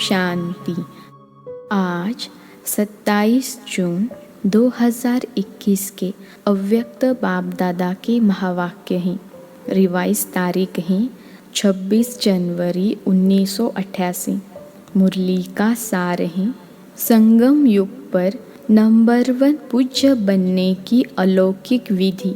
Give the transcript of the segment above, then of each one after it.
शांति। आज 27 जून 2021 के अव्यक्त बाप दादा के महावाक्य हैं। रिवाइज तारीख है 26 जनवरी 1988। मुरली का सार है, संगम युग पर नंबर 1 पूज्य बनने की अलौकिक विधि।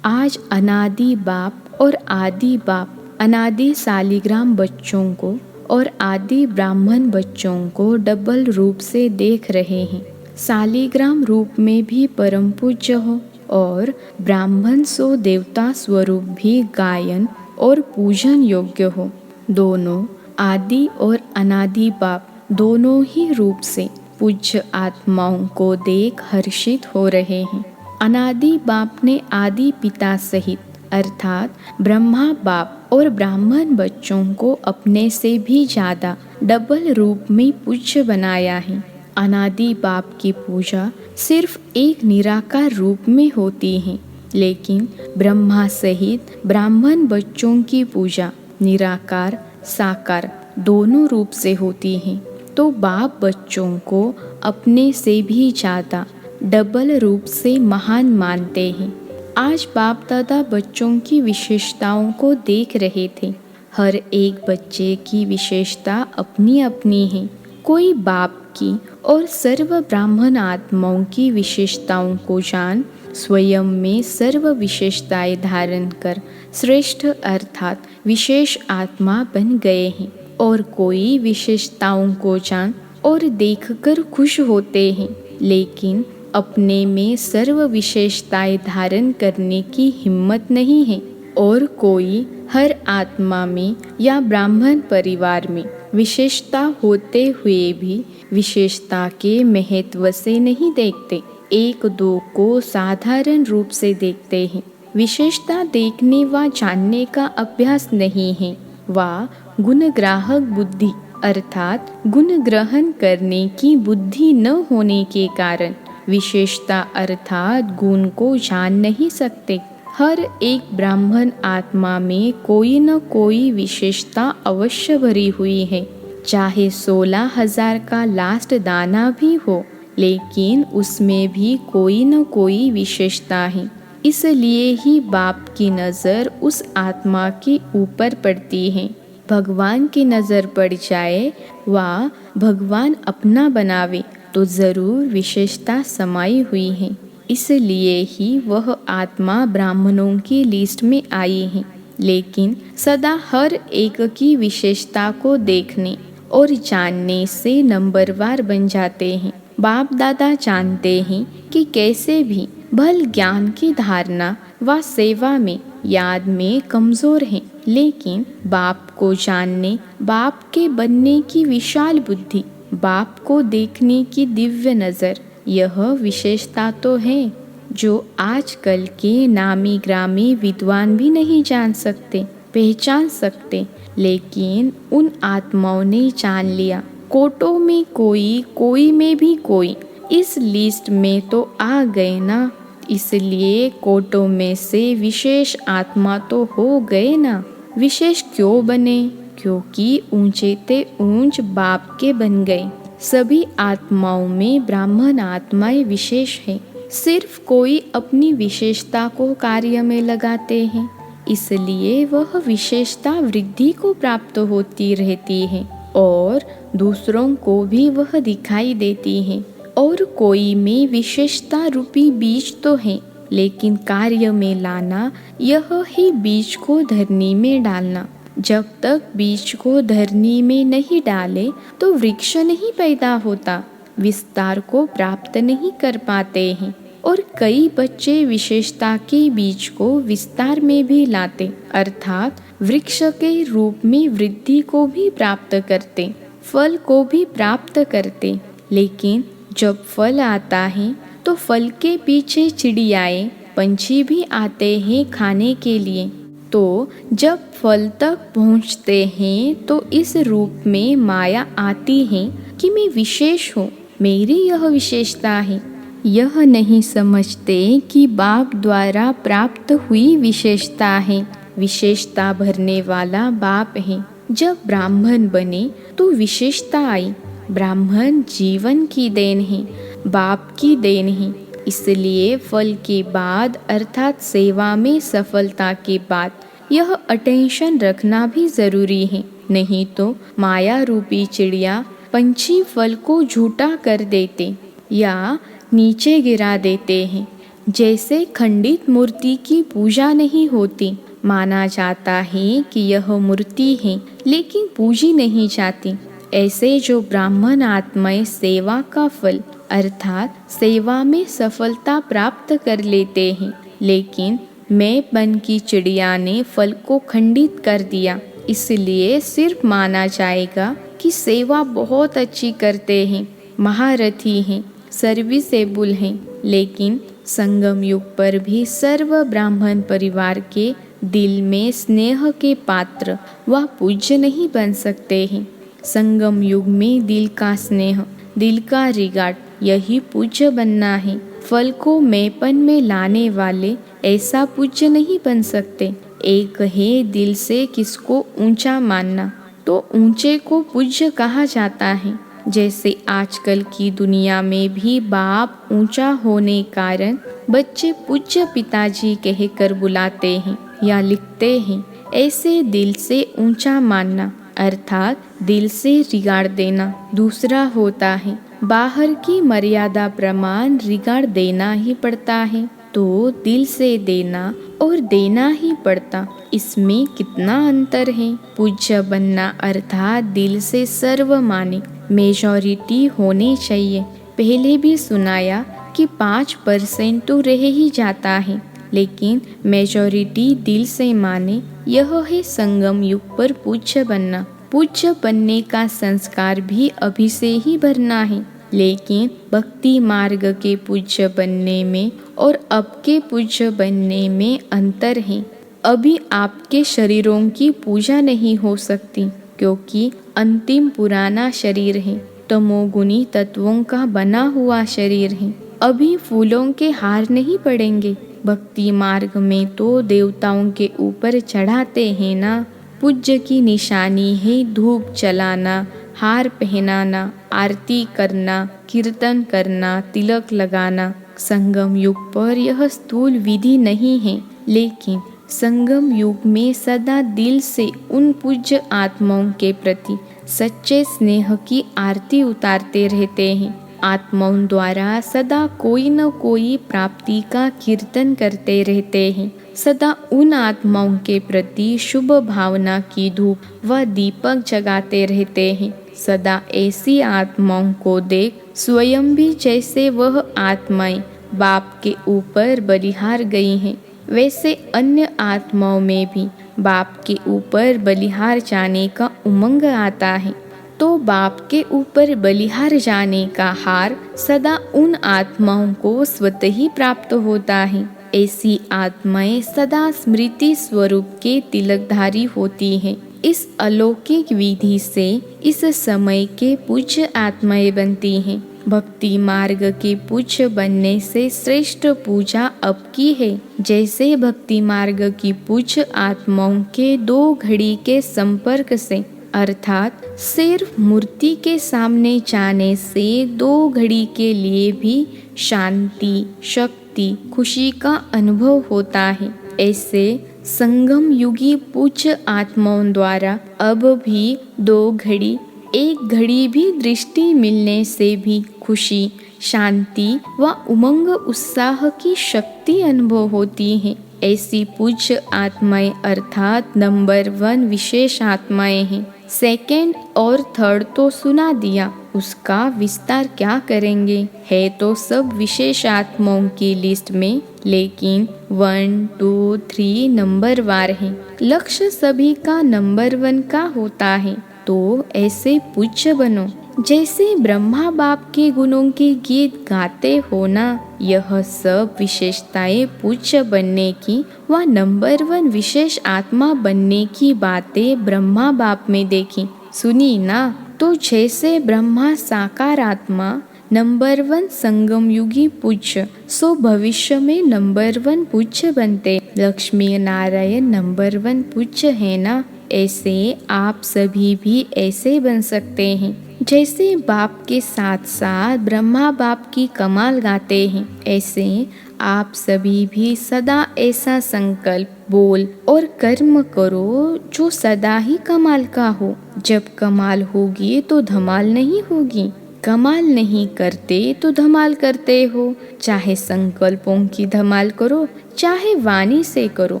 आज अनादि बाप और आदि बाप अनादि शालिग्राम बच्चों को और आदि ब्राह्मण बच्चों को डबल रूप से देख रहे हैं। शालिग्राम रूप में भी परम पूज्य हो और ब्राह्मण सो देवता स्वरूप भी गायन और पूजन योग्य हो। दोनों आदि और अनादि बाप दोनों ही रूप से पूज्य आत्माओं को देख हर्षित हो रहे हैं। अनादि बाप ने आदि पिता सहित अर्थात ब्रह्मा बाप और ब्राह्मण बच्चों को अपने से भी ज़्यादा डबल रूप में पूज्य बनाया है। अनादि बाप की पूजा सिर्फ एक निराकार रूप में होती है, लेकिन ब्रह्मा सहित ब्राह्मण बच्चों की पूजा निराकार साकार दोनों रूप से होती है। तो बाप बच्चों को अपने से भी ज़्यादा डबल रूप से महान मानते हैं। आज बाप दादा बच्चों की विशेषताओं को देख रहे थे। हर एक बच्चे की विशेषता अपनी अपनी है। कोई बाप की और सर्व ब्राह्मण आत्माओं की विशेषताओं को जान स्वयं में सर्व विशेषताएं धारण कर श्रेष्ठ अर्थात विशेष आत्मा बन गए हैं, और कोई विशेषताओं को जान और देखकर खुश होते हैं, लेकिन अपने में सर्व विशेषताएं धारण करने की हिम्मत नहीं है। और कोई हर आत्मा में या ब्राह्मण परिवार में विशेषता होते हुए भी विशेषता के महत्व से नहीं देखते, एक दो को साधारण रूप से देखते हैं। विशेषता देखने व जानने का अभ्यास नहीं है, व गुणग्राहक बुद्धि अर्थात गुण ग्रहण करने की बुद्धि न होने के कारण विशेषता अर्थात गुण को जान नहीं सकते। हर एक ब्राह्मण आत्मा में कोई न कोई विशेषता अवश्य भरी हुई है, चाहे 16,000 का लास्ट दाना भी हो, लेकिन उसमें भी कोई न कोई विशेषता है। इसलिए ही बाप की नज़र उस आत्मा के ऊपर पड़ती है। भगवान की नज़र पड़ जाए व भगवान अपना बनावे तो ज़रूर विशेषता समाई हुई है। इसलिए ही वह आत्मा ब्राह्मणों की लिस्ट में आई है, लेकिन सदा हर एक की विशेषता को देखने और जानने से नंबरवार बन जाते हैं। बाप दादा जानते हैं कि कैसे भी भल ज्ञान की धारणा व सेवा में याद में कमज़ोर हैं, लेकिन बाप को जानने, बाप के बनने की विशाल बुद्धि, बाप को देखने की दिव्य नज़र, यह विशेषता तो है जो आजकल के नामी ग्रामी विद्वान भी नहीं जान सकते, पहचान सकते, लेकिन उन आत्माओं ने जान लिया। कोटों में कोई, कोई में भी कोई, इस लिस्ट में तो आ गए ना, इसलिए कोटों में से विशेष आत्मा तो हो गए ना। विशेष क्यों बने? क्योंकि ऊंचे ते ऊंच बाप के बन गए। सभी आत्माओं में ब्राह्मण आत्माएं विशेष हैं, सिर्फ कोई अपनी विशेषता को कार्य में लगाते हैं, इसलिए वह विशेषता वृद्धि को प्राप्त होती रहती है और दूसरों को भी वह दिखाई देती है। और कोई में विशेषता रूपी बीज तो है, लेकिन कार्य में लाना, यह ही बीज को धरनी में डालना। जब तक बीज को धरनी में नहीं डाले तो वृक्ष नहीं पैदा होता, विस्तार को प्राप्त नहीं कर पाते हैं। और कई बच्चे विशेषता के बीज को विस्तार में भी लाते, अर्थात वृक्ष के रूप में वृद्धि को भी प्राप्त करते, फल को भी प्राप्त करते, लेकिन जब फल आता है तो फल के पीछे चिड़ियाएं, पंछी भी आते हैं खाने के लिए। तो जब फल तक पहुँचते हैं तो इस रूप में माया आती है कि मैं विशेष हूँ, मेरी यह विशेषता है। यह नहीं समझते कि बाप द्वारा प्राप्त हुई विशेषता है। विशेषता भरने वाला बाप है। जब ब्राह्मण बने तो विशेषता आई। ब्राह्मण जीवन की देन है, बाप की देन है। इसलिए फल के बाद अर्थात सेवा में सफलता के बाद यह अटेंशन रखना भी जरूरी है। नहीं तो माया रूपी चिड़िया पंछी फल को झूठा कर देते या नीचे गिरा देते हैं। जैसे खंडित मूर्ति की पूजा नहीं होती, माना जाता है कि यह मूर्ति है लेकिन पूजी नहीं जाती, ऐसे जो ब्राह्मण आत्माएं सेवा का फल अर्थात सेवा में सफलता प्राप्त कर लेते हैं, लेकिन मैंपन की चिड़िया ने फल को खंडित कर दिया, इसलिए सिर्फ माना जाएगा कि सेवा बहुत अच्छी करते हैं, महारथी हैं, सर्विसेबल हैं। लेकिन संगम युग पर भी सर्व ब्राह्मण परिवार के दिल में स्नेह के पात्र व पूज्य नहीं बन सकते हैं। संगम युग में दिल का स्नेह, दिल का रिगार्ड, यही पूज्य बनना है। फल को मैंपन में लाने वाले ऐसा पूज्य नहीं बन सकते। एक है दिल से किसको ऊंचा मानना, तो ऊंचे को पूज्य कहा जाता है। जैसे आजकल की दुनिया में भी बाप ऊंचा होने कारण बच्चे पूज्य पिताजी कहकर बुलाते हैं या लिखते हैं। ऐसे दिल से ऊंचा मानना अर्थात दिल से रिगार्ड देना दूसरा होता है। बाहर की मर्यादा प्रमाण रिगार्ड देना ही पड़ता है, तो दिल से देना और देना ही पड़ता, इसमें कितना अंतर है। पूज्य बनना अर्थात दिल से सर्व माने, मेजॉरिटी होनी चाहिए। पहले भी सुनाया कि 5% तो रह ही जाता है, लेकिन मेजॉरिटी दिल से माने, यह है संगम युग पर पूज्य बनना। पूज्य बनने का संस्कार भी अभी से ही भरना है, लेकिन भक्ति मार्ग के पूज्य बनने में और अब के पूज्य बनने में अंतर है। अभी आपके शरीरों की पूजा नहीं हो सकती, क्योंकि अंतिम पुराना शरीर है, तमोगुणी तत्वों का बना हुआ शरीर है। अभी फूलों के हार नहीं पड़ेंगे। भक्ति मार्ग में तो देवताओं के ऊपर चढ़ाते हैं ना। पूज्य की निशानी है धूप जलाना, हार पहनाना, आरती करना, कीर्तन करना, तिलक लगाना। संगम युग पर यह स्थूल विधि नहीं है, लेकिन संगम युग में सदा दिल से उन पूज्य आत्माओं के प्रति सच्चे स्नेह की आरती उतारते रहते हैं। आत्माओं द्वारा सदा कोई न कोई प्राप्ति का कीर्तन करते रहते हैं। सदा उन आत्माओं के प्रति शुभ भावना की धूप व दीपक जगाते रहते हैं। सदा ऐसी आत्माओं को देख स्वयं भी जैसे वह आत्माएं बाप के ऊपर बलिहार गई हैं, वैसे अन्य आत्माओं में भी बाप के ऊपर बलिहार जाने का उमंग आता है। तो बाप के ऊपर बलिहार जाने का हार सदा उन आत्माओं को स्वतः ही प्राप्त होता है। ऐसी आत्माएं सदा स्मृति स्वरूप के तिलकधारी होती हैं। इस अलौकिक विधि से इस समय के पूज्य आत्माएं बनती हैं। भक्ति मार्ग के पूज्य बनने से श्रेष्ठ पूजा अब की है। जैसे भक्ति मार्ग की पूज्य आत्माओं के 2 घड़ी के संपर्क से अर्थात सिर्फ मूर्ति के सामने जाने से 2 घड़ी के लिए भी शांति, शक्ति, खुशी का अनुभव होता है, ऐसे संगम युगी पूज्य आत्माओं द्वारा अब भी 2 घड़ी, 1 घड़ी भी दृष्टि मिलने से भी खुशी, शांति व उमंग उत्साह की शक्ति अनुभव होती है। ऐसी पूज्य आत्माएं अर्थात नंबर 1 विशेष आत्माएं हैं। सेकंड और थर्ड तो सुना दिया, उसका विस्तार क्या करेंगे, है तो सब विशेष आत्माओं की लिस्ट में, लेकिन 1, 2, 3 नंबर वार है। लक्ष्य सभी का नंबर 1 का होता है, तो ऐसे पूज्य बनो। जैसे ब्रह्मा बाप के गुणों के गीत गाते हो ना, यह सब विशेषताएं पूज्य बनने की व नंबर 1 विशेष आत्मा बनने की बातें ब्रह्मा बाप में देखी सुनी ना। तो जैसे ब्रह्मा साकार आत्मा नंबर 1 संगम युगी पूज्य, सो भविष्य में नंबर 1 पूज्य बनते। लक्ष्मी नारायण नंबर 1 पूज्य है ना। ऐसे आप सभी भी ऐसे बन सकते हैं। जैसे बाप के साथ साथ ब्रह्मा बाप की कमाल गाते हैं, ऐसे आप सभी भी सदा ऐसा संकल्प बोल और कर्म करो जो सदा ही कमाल का हो। जब कमाल होगी तो धमाल नहीं होगी। कमाल नहीं करते तो धमाल करते हो। चाहे संकल्पों की धमाल करो, चाहे वाणी से करो।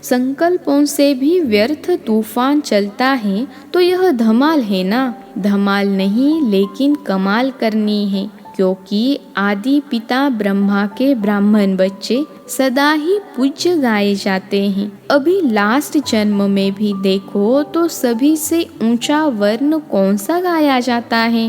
संकल्पों से भी व्यर्थ तूफान चलता है तो यह धमाल है ना। धमाल नहीं लेकिन कमाल करनी है, क्योंकि आदि पिता ब्रह्मा के ब्राह्मण बच्चे सदा ही पूज्य गाए जाते हैं। अभी लास्ट जन्म में भी देखो तो सभी से ऊंचा वर्ण कौन सा गाया जाता है?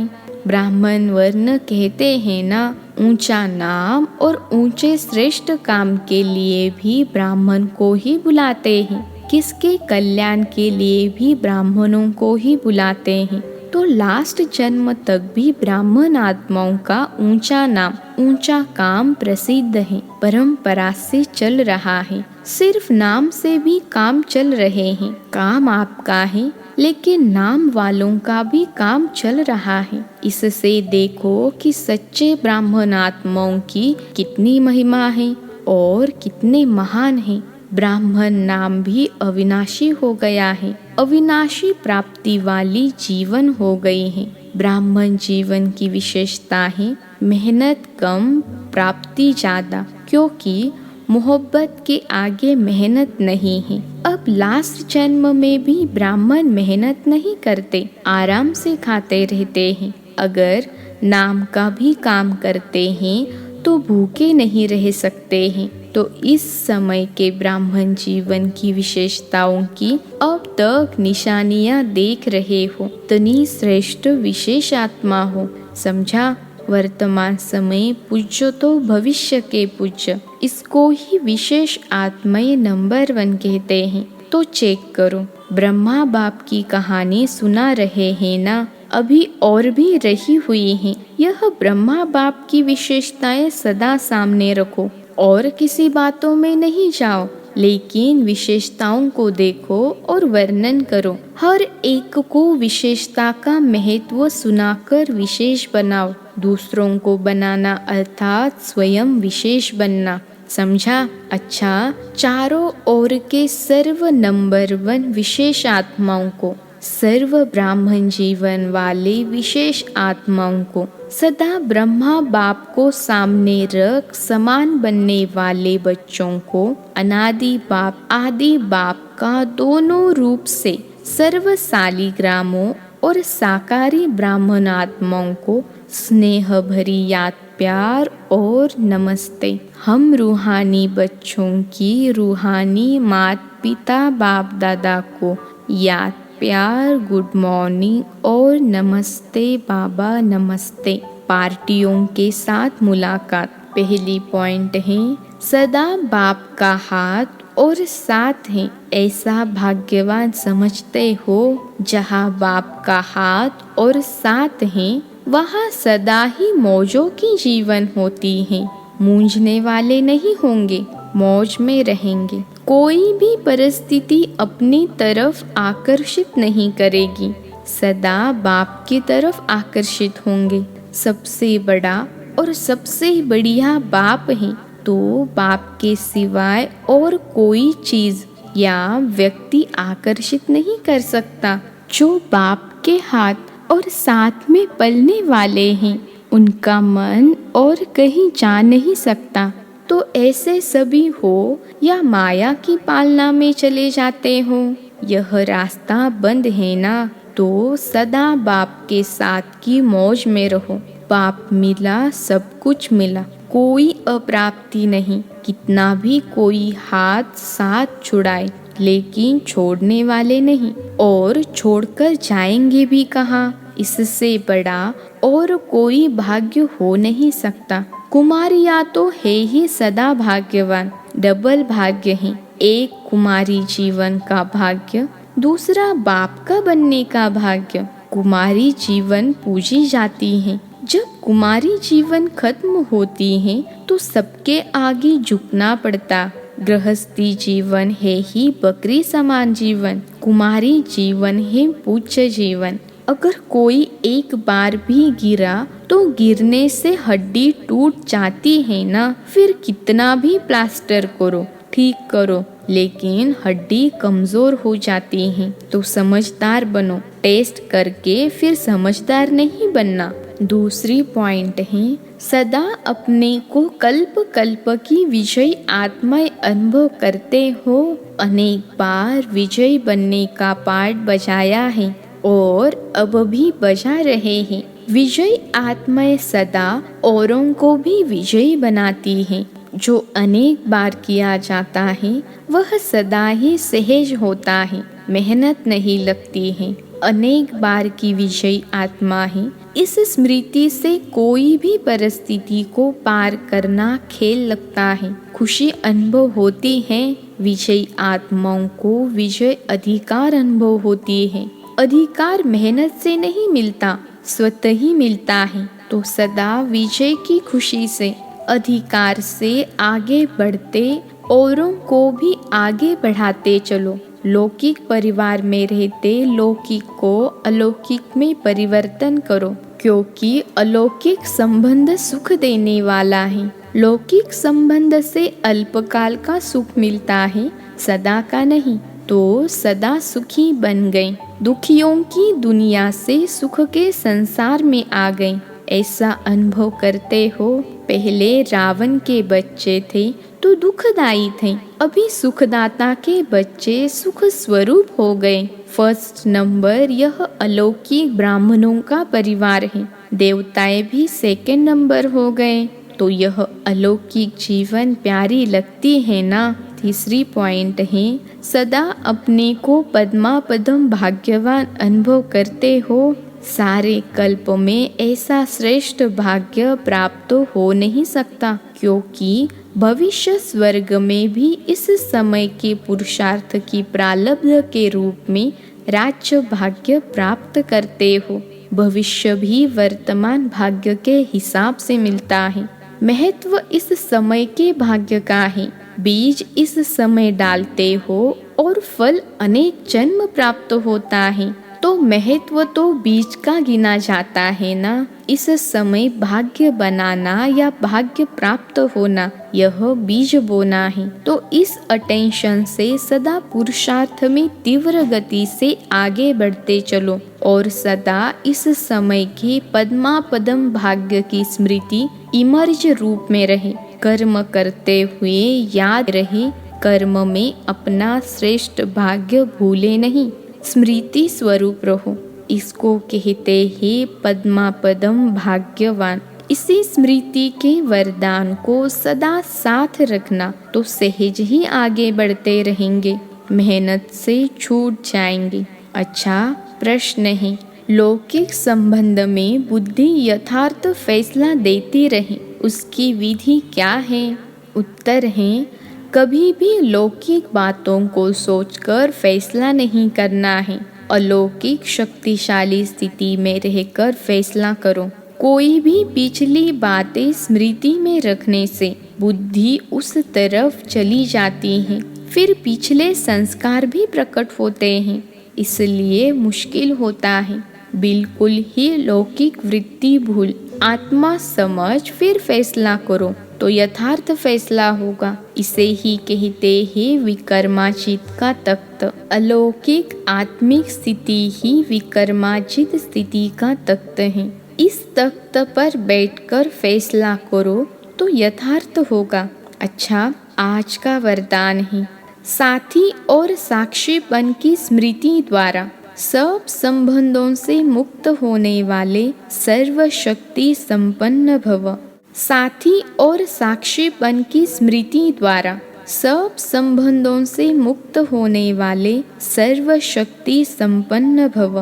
ब्राह्मण वर्ण कहते हैं ना। ऊंचा नाम और ऊंचे श्रेष्ठ काम के लिए भी ब्राह्मण को ही बुलाते हैं। किसके कल्याण के लिए भी ब्राह्मणों को ही बुलाते हैं। तो लास्ट जन्म तक भी ब्राह्मण आत्माओं का ऊंचा नाम, ऊंचा काम प्रसिद्ध है, परंपरा से चल रहा है। सिर्फ नाम से भी काम चल रहे हैं। काम आपका है लेकिन नाम वालों का भी काम चल रहा है। इससे देखो कि सच्चे ब्राह्मण आत्माओं की कितनी महिमा है और कितने महान हैं। ब्राह्मण नाम भी अविनाशी हो गया है। अविनाशी प्राप्ति वाली जीवन हो गई है। ब्राह्मण जीवन की विशेषता है मेहनत कम, प्राप्ति ज्यादा, क्योंकि मोहब्बत के आगे मेहनत नहीं है। अब लास्ट जन्म में भी ब्राह्मण मेहनत नहीं करते, आराम से खाते रहते हैं। अगर नाम का भी काम करते हैं तो भूखे नहीं रह सकते हैं। तो इस समय के ब्राह्मण जीवन की विशेषताओं की अब तक निशानियां देख रहे हो। तनी श्रेष्ठ विशेष आत्मा हो, समझा? वर्तमान समय पूज्य तो भविष्य के पूज्य, इसको ही विशेष आत्माएं नंबर 1 कहते हैं। तो चेक करो, ब्रह्मा बाप की कहानी सुना रहे हैं ना, अभी और भी रही हुई हैं। यह ब्रह्मा बाप की विशेषताएं सदा सामने रखो और किसी बातों में नहीं जाओ, लेकिन विशेषताओं को देखो और वर्णन करो। हर एक को विशेषता का महत्व सुनाकर विशेष बनाओ। दूसरों को बनाना अर्थात स्वयं विशेष बनना, समझा? अच्छा, चारों ओर के सर्व नंबर 1 विशेष आत्माओं को, सर्व ब्राह्मण जीवन वाले विशेष आत्माओं को, सदा ब्रह्मा बाप को सामने रख समान बनने वाले बच्चों को, अनादि बाप आदि बाप का दोनों रूप से सर्व सालिग्रामों और साकारी ब्राह्मण आत्माओं को स्नेह भरी याद, प्यार और नमस्ते। हम रूहानी बच्चों की रूहानी मात पिता बाप दादा को याद, प्यार, गुड मॉर्निंग और नमस्ते बाबा नमस्ते। पार्टियों के साथ मुलाकात। पहली पॉइंट है सदा बाप का हाथ और साथ है। ऐसा भाग्यवान समझते हो जहाँ बाप का हाथ और साथ है वहाँ सदा ही मौजों की जीवन होती है। मूंझने वाले नहीं होंगे, मौज में रहेंगे। कोई भी परिस्थिति अपनी तरफ आकर्षित नहीं करेगी, सदा बाप की तरफ आकर्षित होंगे। सबसे बड़ा और सबसे बढ़िया बाप है, तो बाप के सिवाय और कोई चीज या व्यक्ति आकर्षित नहीं कर सकता। जो बाप के हाथ और साथ में पलने वाले हैं उनका मन और कहीं जा नहीं सकता। तो ऐसे सभी हो या माया की पालना में चले जाते हो, यह रास्ता बंद है ना, तो सदा बाप के साथ की मौज में रहो। बाप मिला, सब कुछ मिला, कोई अप्राप्ति नहीं। कितना भी कोई हाथ साथ छुड़ाए लेकिन छोड़ने वाले नहीं, और छोड़कर जाएंगे भी कहाँ। इससे बड़ा और कोई भाग्य हो नहीं सकता। कुमारियाँ तो है ही सदा भाग्यवान, डबल भाग्य है। एक कुमारी जीवन का भाग्य, दूसरा बाप का बनने का भाग्य। कुमारी जीवन पूजी जाती है। जब कुमारी जीवन खत्म होती है तो सबके आगे झुकना पड़ता, गृहस्थी जीवन है ही बकरी समान जीवन, कुमारी जीवन है पूज्य जीवन। अगर कोई एक बार भी गिरा तो गिरने से हड्डी टूट जाती है ना, फिर कितना भी प्लास्टर करो, ठीक करो, लेकिन हड्डी कमजोर हो जाती है। तो समझदार बनो, टेस्ट करके फिर समझदार नहीं बनना। दूसरी पॉइंट है, सदा अपने को कल्प कल्प की विजयी आत्मा अनुभव करते हो। अनेक बार विजयी बनने का पाठ बजाया है और अब भी बजा रहे हैं। विजयी आत्माएं सदा औरों को भी विजयी बनाती है। जो अनेक बार किया जाता है वह सदा ही सहज होता है, मेहनत नहीं लगती है। अनेक बार की विजयी आत्मा है। इस स्मृति से कोई भी परिस्थिति को पार करना खेल लगता है, खुशी अनुभव होती है। विजयी आत्माओं को विजय अधिकार अनुभव होती है। अधिकार मेहनत से नहीं मिलता, स्वतः ही मिलता है। तो सदा विजय की खुशी से, अधिकार से आगे बढ़ते औरों को भी आगे बढ़ाते चलो। लौकिक परिवार में रहते लौकिक को अलौकिक में परिवर्तन करो, क्योंकि अलौकिक संबंध सुख देने वाला है। लौकिक संबंध से अल्पकाल का सुख मिलता है, सदा का नहीं। तो सदा सुखी बन गए, दुखियों की दुनिया से सुख के संसार में आ गए, ऐसा अनुभव करते हो। पहले रावण के बच्चे थे तो दुखदायी थे, अभी सुखदाता के बच्चे सुख स्वरूप हो गए। फर्स्ट नंबर यह अलौकिक ब्राह्मणों का परिवार है, देवताएं भी सेकंड नंबर हो गए। तो यह अलौकिक जीवन प्यारी लगती है ना। तीसरी पॉइंट है, सदा अपने को पद्मापदम भाग्यवान अनुभव करते हो। सारे कल्प में ऐसा श्रेष्ठ भाग्य प्राप्त हो नहीं सकता, क्योंकि भविष्य स्वर्ग में भी इस समय के पुरुषार्थ की प्रारब्ध के रूप में राज्य भाग्य प्राप्त करते हो। भविष्य भी वर्तमान भाग्य के हिसाब से मिलता है। महत्व इस समय के भाग्य का है। बीज इस समय डालते हो और फल अनेक जन्म प्राप्त होता है, तो महत्व तो बीज का गिना जाता है ना। इस समय भाग्य बनाना या भाग्य प्राप्त होना, यह बीज बोना है। तो इस अटेंशन से सदा पुरुषार्थ में तीव्र गति से आगे बढ़ते चलो और सदा इस समय के पद्मापदम भाग्य की स्मृति इमर्ज रूप में रहे। कर्म करते हुए याद रहे, कर्म में अपना श्रेष्ठ भाग्य भूले नहीं, स्मृति स्वरूप रहो। इसको कहते हैं पद्मापदम भाग्यवान। इसी स्मृति के वरदान को सदा साथ रखना तो सहज ही आगे बढ़ते रहेंगे, मेहनत से छूट जाएंगे। अच्छा प्रश्न है, लौकिक संबंध में बुद्धि यथार्थ फैसला देती रहे, उसकी विधि क्या है? उत्तर है, कभी भी लौकिक बातों को सोचकर फैसला नहीं करना है। अलौकिक शक्तिशाली स्थिति में रहकर फैसला करो। कोई भी पिछली बातें स्मृति में रखने से बुद्धि उस तरफ चली जाती है, फिर पिछले संस्कार भी प्रकट होते हैं, इसलिए मुश्किल होता है। बिल्कुल ही लौकिक वृत्ति भूल आत्मा समझ फिर फैसला करो तो यथार्थ फैसला होगा। इसे ही कहते हैं विकर्माचित का तख्त। अलौकिक आत्मिक स्थिति ही विकर्माचित स्थिति का तख्त है। इस तख्त पर बैठकर फैसला करो तो यथार्थ होगा। अच्छा, आज का वरदान है, साथी और साक्षीपन की स्मृति द्वारा सब संबंधों से मुक्त होने वाले सर्वशक्ति संपन्न भव। साथी और साक्षीपन की स्मृति द्वारा सब संबंधों से मुक्त होने वाले सर्वशक्ति संपन्न भव।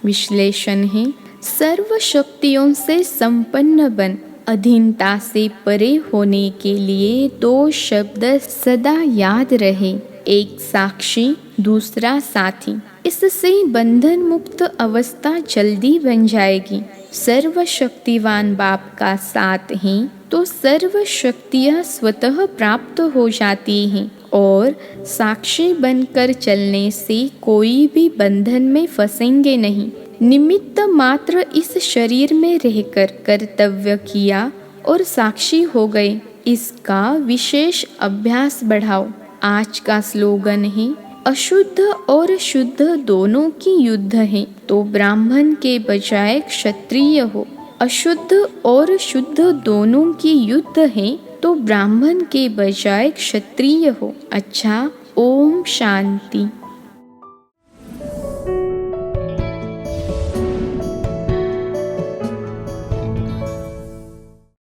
विश्लेषण है, सर्व शक्तियों से संपन्न बन। अधीनता से परे होने के लिए दो शब्द सदा याद रहे, एक साक्षी, दूसरा साथी। इससे बंधन मुक्त अवस्था जल्दी बन जाएगी। सर्वशक्तिवान बाप का साथ है तो सर्व शक्तियाँ स्वतः प्राप्त हो जाती हैं और साक्षी बनकर चलने से कोई भी बंधन में फंसेंगे नहीं। निमित्त मात्र इस शरीर में रहकर कर्तव्य किया और साक्षी हो गए, इसका विशेष अभ्यास बढ़ाओ। आज का स्लोगन है, अशुद्ध और शुद्ध दोनों की युद्ध है, तो ब्राह्मण के बजाय क्षत्रिय हो। अशुद्ध और शुद्ध दोनों की युद्ध है, तो ब्राह्मण के बजाय क्षत्रिय हो। अच्छा, ओम शांति।